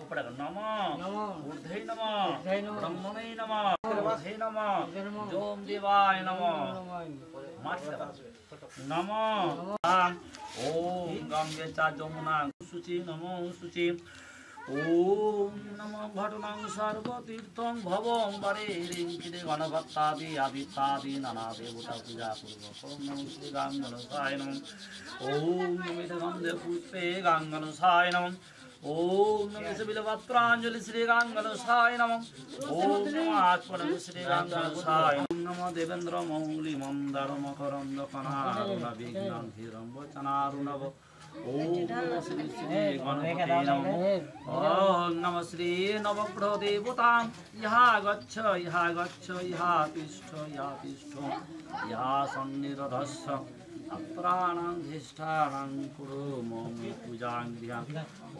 পড়ে নমঃ ঊর্ধ্বে নমঃ ব্রহ্মণে নমঃ ঊর্ধ্বে নমঃ ওম দেবায় নমঃ নমঃ ওম গঙ্গে চা যমুনা শুচি নমঃ শুচি ওম নমঃ ঘটনাং সর্বতীর্থং ভবং বরে রিঙ্কিরে গণভক্তাদি আদিত্যাদি নানা দেবতা পূজা পূর্বক নমঃ শ্রী গাঙ্গনসায় নমঃ ওম নমিত গন্ধে পুষ্পে গাঙ্গনসায় নমঃ ওম নমঃ বিলপত্রাঞ্জলি শ্রী গাঙ্গনসায় নমঃ ওম নমঃ আত্মনম শ্রী গাঙ্গনসায় ওম নমঃ দেবেন্দ্র মৌলি মন্দার মকরন্দ কণারুণ বিঘ্ন ধীরম বচনারুণব ওম নমঃ শ্রী শ্রী গণপতি নমঃ ওম নমঃ শ্রী নবগ্রহ দেবতাং ইহা গচ্ছ ইহা গচ্ছ ইহা তিষ্ঠ ইহা তিষ্ঠ ইহা সন্নিরধস্য अत्राणां धिष्ठानां कुरु मम पूजां गृहम्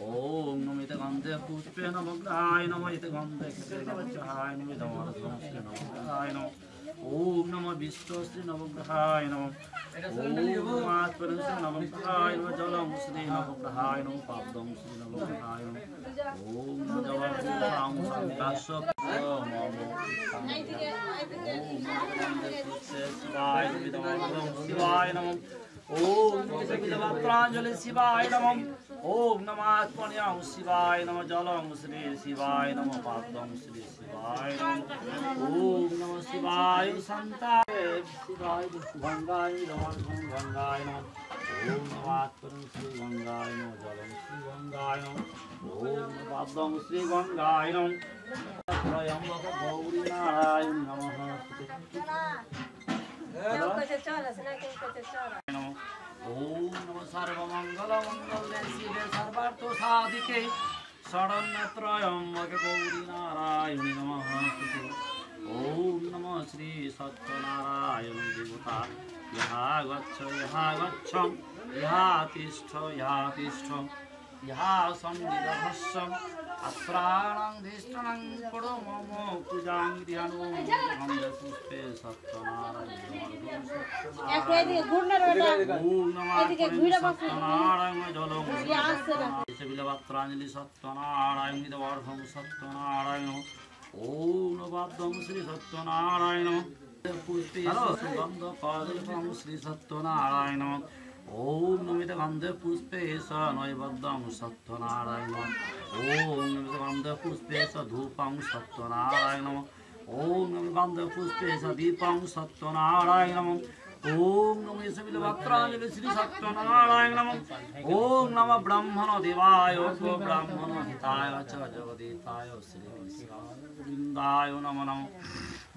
ॐ नमित गन्धे पुष्पे नवग्रहाय नमः इत गन्धे गच्छाय नमः धर्मश्री नवग्रहाय नमः ॐ नमः विष्णुश्री नवग्रहाय नमः ॐ आत्मनं श्री नवग्रहाय नमः जलं श्री नवग्रहाय नमः पादं श्री नवग्रहाय नमः ॐ जलं संकाशक शिवाय नमः ओम बिल्वपत्रांजलि शिवाय नमः ओम नमः आत्मन्यां शिवाय नमः जलं श्री शिवाय नमः पादं श्री शिवाय नमः ओम नमः शिवाय शान्ताय शिवाय गंगाय नमः गंगाय नमः ओम नमः आत्मनं श्री गंगाय नमः जलं श्री गंगाय नमः ओम पादं श्री गंगाय नमः त्रयंबक गौरी नारायण नमः ओम नमः सर्वमंगल मंगले शिवे सर्वार्थ साधिके शरण्य त्र्यंबके गौरी नारायणी नमः ओम नमः श्री सत्यनारायण देवता यहाँ गच्छ यहाँ तिष्ठ यहाँ सन्निधस्सम् अत्राणां धिष्ठानां कुरु मम पूजां गृहम् ओम गन्धे पुष्पे सत्यनारायण जलं बिल्वपत्रांजलि सत्यनारायण वर्धं सत्यनारायण ओम नवाब्दं श्री सत्यनारायण पुष्पे सुगन्ध पादुकं श्री सत्यनारायण ओम नमित गन्धे पुष्पे स नैवेद्यं सत्यनारायण ओम नमित गन्धे पुष्पे स धूपं सत्यनारायण ओम नमित गन्धे पुष्पे स दीपं सत्यनारायण ओम नमः बिल्वपत्रांजलि श्री सत्यनारायण ओम नमः ब्रह्मण देवाय ब्रह्मण हिताय च जगदीताय श्री गोविन्दाय नमः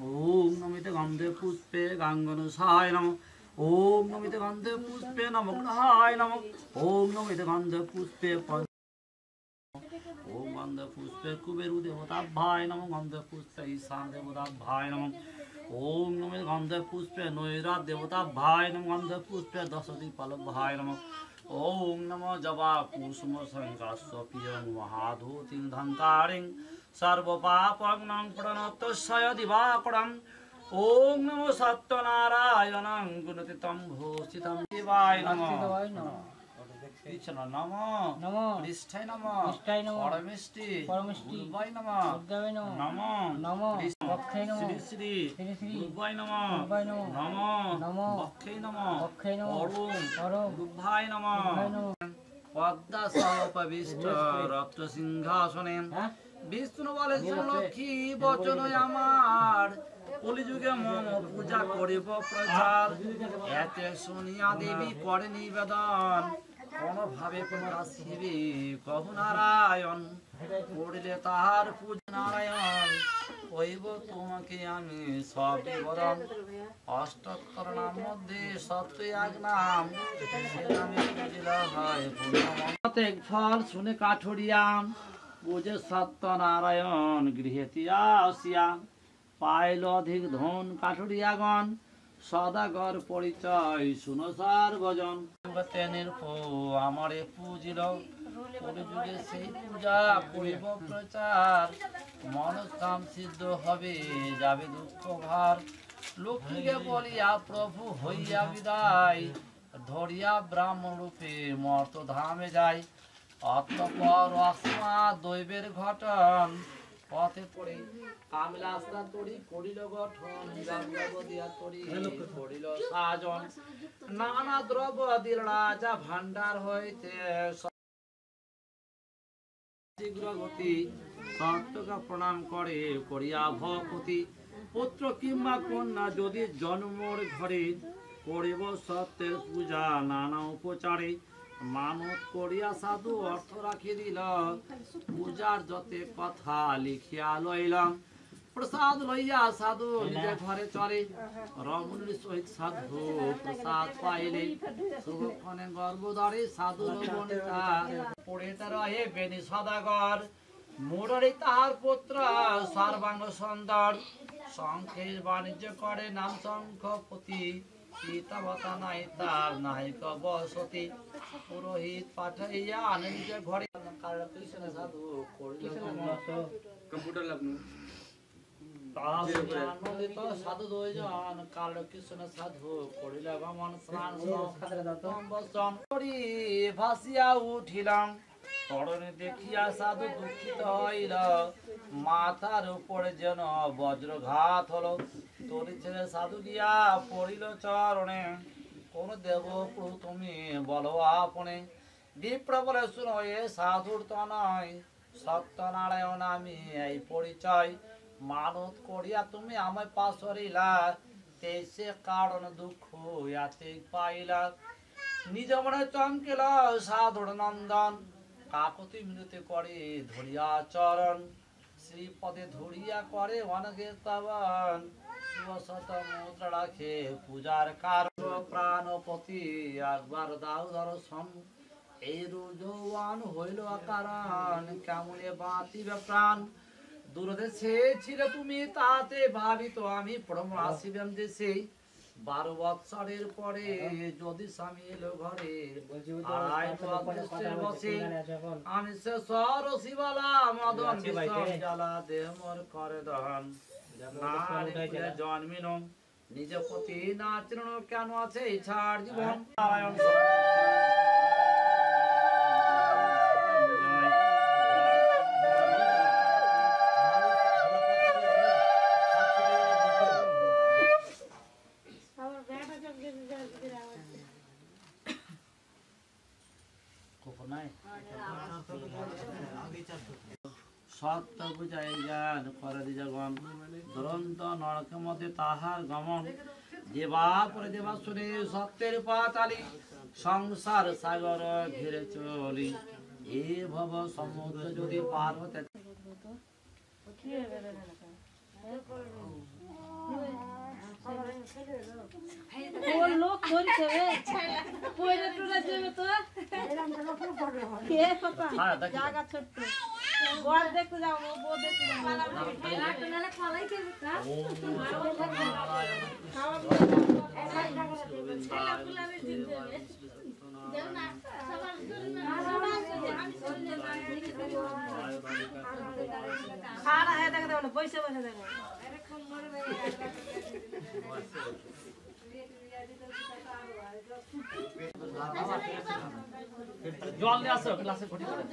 ओम नमित गन्धे पुष्पे गाङ्गनसाय नमः ओम नमित गन्धे पुष्पे नवग्रहाय नमः ओम नमित गन्धे पुष्पे ओम गन्धे पुष्पे कुबेरु देवताभ्याय नमः गन्धे पुष्पे ईशान देवताभ्याय नमः ओम नमित गन्धे पुष्पे नैरात देवताभ्याय नमः गन्धे पुष्पे दशदीपालभ्याय नमः ओम नमः जवा कुसुम संकाशप्रियं महाधूतिं धन्तारिं सर्वपापग्नं प्रणतस्य दिवाकरम् ओम नमो सत्यनारायणं गुणतीतं भूषितं शिवाय नमः कृष्ण नमः पृष्ठाय नमः परमेष्टि गुरुवाय नमः नमः श्री श्री गुरुवाय नमः नमः बक्षे नमः अरुण गुरुवाय नमः पद्मसहपविष्ट रत्नसिंहासने विष्णु বলে লক্ষ্মী বচন আমার কলিযুগে মম পূজা করিব প্রচার এতে শুনিয়া দেবী করে নিবেদন কোনভাবে প্রকাশিবে কহু নারায়ণ পড়িলে তাহার পূজা নারায়ণ কইব তোমাকে আমি সব বিবরণ অষ্টোত্তর নাম মধ্যে সত্যই এক নাম সে নামে পূজিলা হয় প্রত্যেক ফল শুনে কাঠুরিয়া বুঝে সত্যনারায়ণ গৃহেতে আসিয়া পাইল অধিক ধন কাঠুরিয়াগণ সদাগর পরিচয় শুনো সার্বজন আমারে পূজিল কলিযুগে সেই পূজা করিব প্রচার মনস্কাম সিদ্ধ হবে যাবে দুঃখ ভার লক্ষ্মীকে বলিয়া প্রভু হইয়া বিদায় ধরিয়া ব্রাহ্মণ রূপে মর্ত ধামে যায় অতঃপর অকস্মাৎ দৈবের ঘটন পথে পড়ে কামলাস্তা তরি করিল গঠন দিয়া তরি করিল সাজন নানা দ্রব্য দিল রাজা ভান্ডার হইতে শীঘ্রগতি সত্যকে প্রণাম করে করিয়া ভপতি পুত্র কিংবা কন্যা যদি জন্মর ঘরে করিব সত্যের পূজা নানা উপচারে মানত করিয়া সাধু অর্থ রাখি দিল পূজার যতে কথা লিখিয়া লইলাম প্রসাদ লইয়া সাধু নিজে ঘরে চলে রমণীর সহিত সাধু প্রসাদ পাইলে শুভক্ষণে গর্ভধরে সাধু রমণীতা পড়িতে রহে বেনি সদাগর মুরারি তাহার পুত্র সর্বাঙ্গ সুন্দর শঙ্খের বাণিজ্য করে নাম শঙ্খপতি পিতামাতা নাই তার নায়ক বসতি পুরোহিত পাঠাইয়া আনন্দ ঘরে কৃষ্ণ সাধু कंप्यूटर लगनू আনন্দিত সাধু দুইজন কাল কৃষ্ণ সাধু করিল গমন স্নান বচন করি ভাসিয়া উঠিলাম তরণে দেখিয়া সাধু দুঃখিত হইল মাথার উপরে যেন বজ্রঘাত হলো তোরি ছেলে সাধু গিয়া পড়িল চরণে কোন দেব প্রভু তুমি বলো আপনে বিপ্র বলে শুনো এ সাধুর তো নয় সত্যনারায়ণ আমি এই পরিচয় মানত করিয়া তুমি আমায় পাশরিলা তেসে কারণ দুঃখ ইয়াতে পাইলা নিজ মনে চমকিল সাধুর নন্দন কাকতি মিনতি করে ধরিয়া চরণ শ্রীপদে ধরিয়া করে অনেকে স্তবন শিবশত মুদ্রা রাখে পূজার কারণ প্রাণপতি একবার দাও দর্শন এই রোজওয়ান হইল কারণ কেমনে বাঁচিবে প্রাণ দূরদেশে ছিলে তুমি তাতে ভাবিত আমি প্রম আসিবেন দেশে 12 বৎসরের পরে যদি স্বামী এলো ঘরে আড়াই বসে আমি সে সরসিবালা মদন বিষম জ্বালা দেহ মোর করে দহন জন্মিন নিজ পতি নাচরণ কেন আছে ছাড় জীবন নারায়ণ সত্য বুঝাই জ্ঞান করে দিজগণ দুরন্ত নরক মধ্যে তাহার গমন দেবা পরে দেবা শুনে সত্যের পাতালি সংসার সাগর ঘিরে চলি এ ভব সমুদ্র যদি পার হতে লোক ধরছে পয়রা টুরা যাবে তো কে পাপা জায়গা ছোট ঘর দেখতে যাও বউ দেখতে যাও নালে খালাই কে তা দেও না খাড়া হয়ে দেখো না বসে বসে দেখো জল নিয়ে আসো গ্লাসে ঘটি করে